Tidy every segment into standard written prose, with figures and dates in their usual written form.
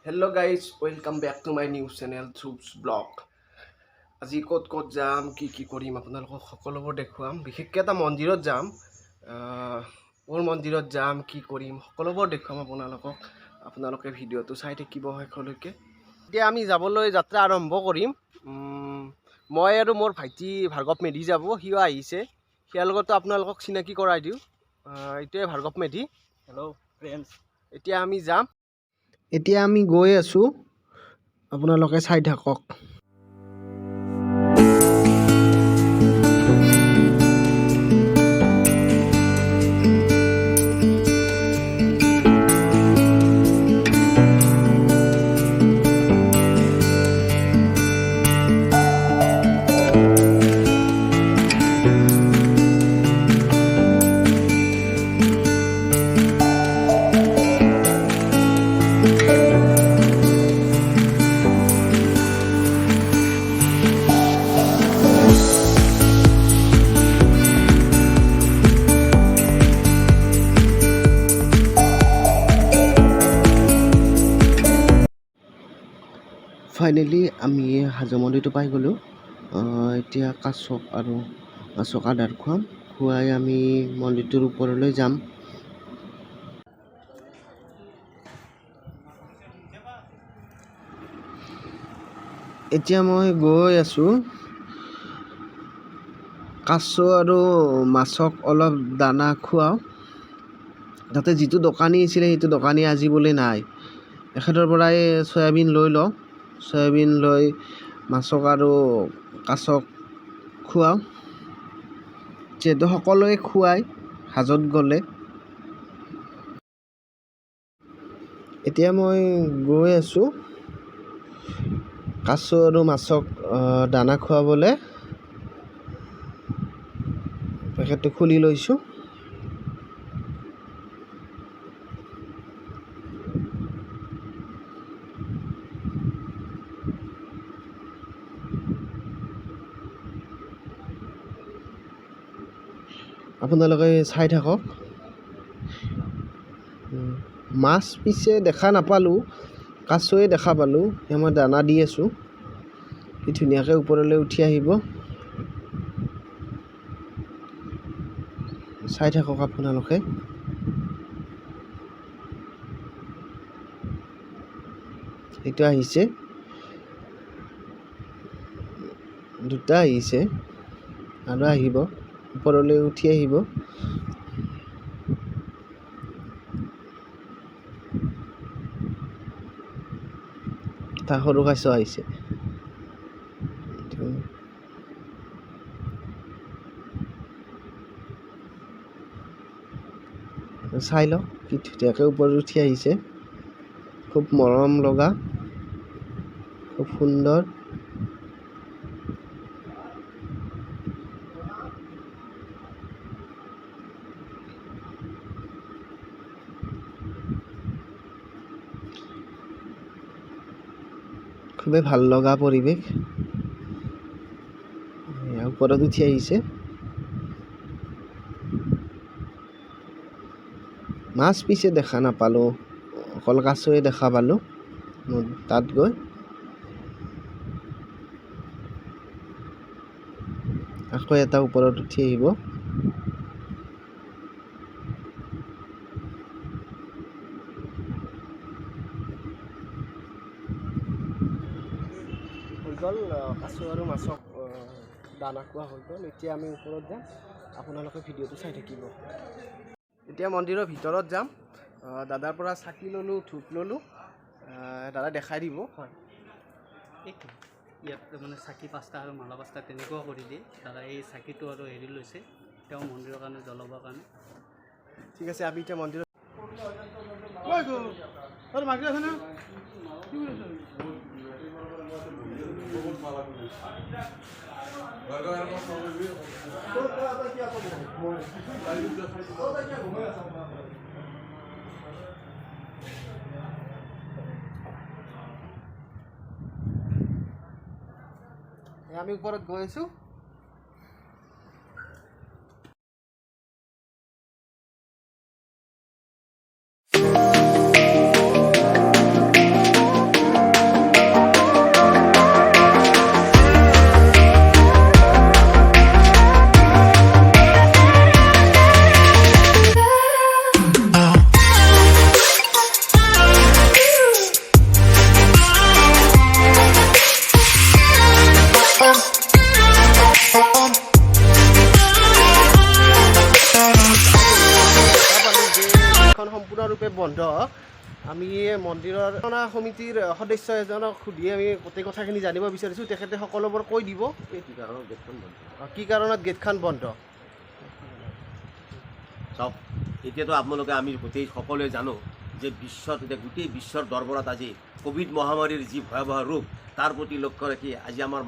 Hello guys, welcome back to my new channel Troops Blog. আজি ক'ত যাম কি কৰিম আপোনালোকক সকলোবোৰ দেখুৱাম বিশেষকৈ এটা মন্দিৰত যাম ওৰ মন্দিৰত যাম কি কৰিম সকলোবোৰ দেখুৱাম আপোনালোকে ভিডিঅ'টো চাই থাকিব শেষলৈকে এতিয়া আমি যাবলৈ যাত্ৰা আৰম্ভ কৰিম মই আৰু মোৰ ভাইটি ভাৰ্গৱ মেধি যাব সিও আহিছে সিয়াৰ লগতো আপোনালোকক চিনাকি কৰাই দিওঁ এইটোৱে ভাৰ্গৱ মেধি হেল্ল' ফ্ৰেণ্ডছ এতিয়া আমি যাম এতিয়া আমি গৈ আছো আপোনালোকে চাই থাকক ফাইনেলি আমি হাজো মন্দিৰটো পাই গ'লোঁ এতিয়া কাছক আৰু মাছক আদাৰ খুৱাই আমি মন্দিৰটোৰ ওপৰলৈ যাম এতিয়া মই গৈ আছোঁ কাছ আৰু মাছক অলপ দানা খুৱাওঁ তাতে যিটো দোকানী আছিলে সেইটো দোকানী আজি বোলে নাই এখেতৰ পৰাই চয়াবিন লৈ লওঁ চয়াবিন লৈ মাছক আৰু কাছক খুৱাওঁ যিহেতু সকলোৱে খুৱাই হাজত গ'লে এতিয়া মই গৈ আছোঁ কাছ আৰু মাছক দানা খুৱাবলৈ পেকেটটো খুলি লৈছোঁ আপোনালোকে চাই থাকক মাছ পিছে দেখা নাপালোঁ কাছয়ে দেখা পালোঁ এতিয়া মই দানা দি আছোঁ সি ধুনীয়াকৈ ওপৰলৈ উঠি আহিব চাই থাকক আপোনালোকে এইটো আহিছে দুটা আহিছে আৰু আহিব ওপৰলৈ উঠি আহিব এটা সৰু কাছ আহিছে চাই লওক কি ধুনীয়াকৈ ওপৰত উঠি আহিছে খুব মৰম লগা খুব সুন্দৰ খুবেই ভাল লগা পৰিৱেশ ওপৰত উঠি আহিছে মাছ পিছে দেখা নাপালোঁ অকল কাছয়ে দেখা পালোঁ তাত গৈ আকৌ এটা ওপৰত উঠি আহিব হৈ গ'ল কাছ আৰু মাছক দানা খোৱা হৈ গ'ল এতিয়া আমি ওপৰত যাম আপোনালোকে ভিডিঅ'টো চাই থাকিব এতিয়া মন্দিৰৰ ভিতৰত যাম দাদাৰ পৰা চাকি ল'লোঁ ধূপ ল'লোঁ দাদা দেখাই দিব হয় এইটো ইয়াত মানে চাকি 5টা আৰু মালা 5টা তেনেকুৱা কৰি দিয়ে দাদা এই চাকিটো আৰু হেৰি লৈছে তেওঁ মন্দিৰৰ কাৰণে জ্বলাবৰ কাৰণে ঠিক আছে আমি এতিয়া মন্দিৰত আমি ওপৰত গৈ আছোঁ বন্ধ আমি মন্দিৰৰ সমিতিৰ সদস্য এজনক সুধি আমি গোটেই কথাখিনি জানিব বিচাৰিছোঁ তেখেতে সকলোবোৰ কৈ দিব কি কাৰণত গেটখন বন্ধ চাওক এতিয়াতো আপোনালোকে আমি গোটেই সকলোৱে জানো যে বিশ্বত এতিয়া গোটেই বিশ্বৰ দৰবাৰত আজি কোভিড মহামাৰীৰ যি ভয়াৱহ ৰূপ তাৰ প্ৰতি লক্ষ্য ৰাখি আজি আমাৰ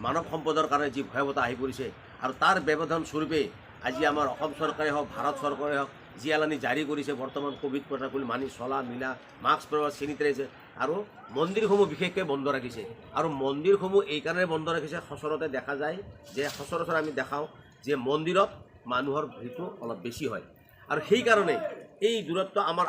মানৱ সম্পদৰ কাৰণে যি ভয়াৱহতা আহি পৰিছে আৰু তাৰ ব্যৱধান স্বৰূপে আজি আমাৰ অসম চৰকাৰে হওক ভাৰত চৰকাৰে হওক যি এলানি জাৰি কৰিছে বৰ্তমান কোভিড প্ৰট'কল মানি চলা মিলা মাস্ক ব্যৱহাৰ চেনিটাইজাৰ আৰু মন্দিৰসমূহ বিশেষকৈ বন্ধ ৰাখিছে আৰু মন্দিৰসমূহ এইকাৰণে বন্ধ ৰাখিছে সচৰাচৰ দেখা যায় যে সচৰাচৰ আমি দেখাওঁ যে মন্দিৰত মানুহৰ ভিৰটো অলপ বেছি হয় আৰু সেইকাৰণে এই দূৰত্ব আমাৰ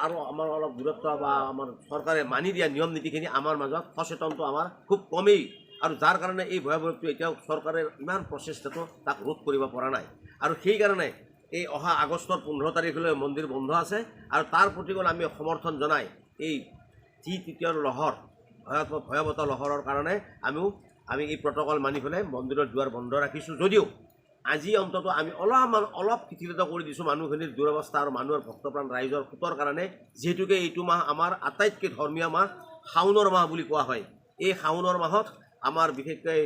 অলপ দূৰত্ব বা আমাৰ চৰকাৰে মানি দিয়া নিয়ম নীতিখিনি আমাৰ মাজত সচেতনটো আমাৰ খুব কমেই আৰু যাৰ কাৰণে এই ভয়াৱহটো এতিয়াও চৰকাৰে ইমান প্ৰচেষ্টাটো তাক ৰোধ কৰিব পৰা নাই আৰু সেইকাৰণে এই অহা আগষ্টৰ 15 তাৰিখলৈ মন্দিৰ বন্ধ আছে আৰু তাৰ প্ৰতি আমি সমৰ্থন জনাই এই যি তৃতীয় লহৰ ভয়াৱহ লহৰৰ কাৰণে আমি এই প্ৰট'কল মানি পেলাই মন্দিৰৰ দুৱাৰ বন্ধ ৰাখিছোঁ যদিও আজি অন্তত আমি অলপ শিথিলতা কৰি দিছোঁ মানুহখিনিৰ দুৰৱস্থা আৰু মানুহৰ ভক্তপ্ৰাণ ৰাইজৰ সুতৰ কাৰণে যিহেতুকে এইটো মাহ আমাৰ আটাইতকৈ ধৰ্মীয় মাহ শাওণৰ মাহ বুলি কোৱা হয় এই শাওণৰ মাহত আমাৰ বিশেষকৈ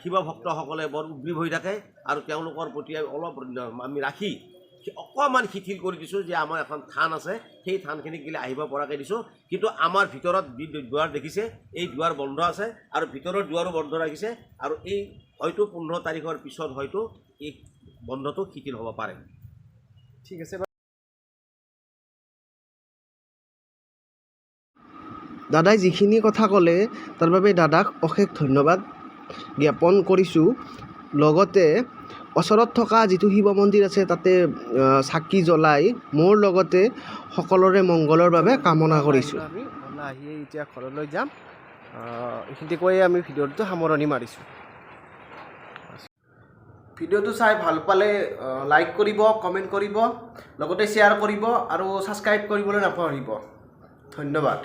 শিৱ ভক্তসকলে বৰ উদ্গ্ৰীৱ হৈ থাকে আৰু তেওঁলোকৰ প্ৰতি অলপ আমি ৰাখি অকণমান শিথিল কৰি দিছোঁ যে আমাৰ এখন থান আছে সেই থানখিনিক গিলে আহিব পৰাকৈ দিছোঁ কিন্তু আমাৰ ভিতৰত দুৱাৰ দেখিছে এই দুৱাৰ বন্ধ আছে আৰু ভিতৰৰ দুৱাৰো বন্ধ ৰাখিছে আৰু এই হয়তো 15 তাৰিখৰ পিছত হয়তো এই বন্ধটো শিথিল হ'ব পাৰে ঠিক আছে দাদাই যিখিনি কথা ক'লে তাৰ বাবে দাদাক অশেষ ধন্যবাদ জ্ঞাপন কৰিছোঁ লগতে ওচৰত থকা যিটো শিৱ মন্দিৰ আছে তাতে চাকি জ্বলাই মোৰ লগতে সকলোৰে মংগলৰ বাবে কামনা কৰিছোঁ আমি আহি এতিয়া ঘৰলৈ যাম এইখিনি কৈ আমি ভিডিঅ'টো সামৰণি মাৰিছোঁ ভিডিঅ'টো চাই ভাল পালে লাইক কৰিব কমেণ্ট কৰিব লগতে শ্বেয়াৰ কৰিব আৰু ছাবস্ক্ৰাইব কৰিবলৈ নাপাহৰিব ধন্যবাদ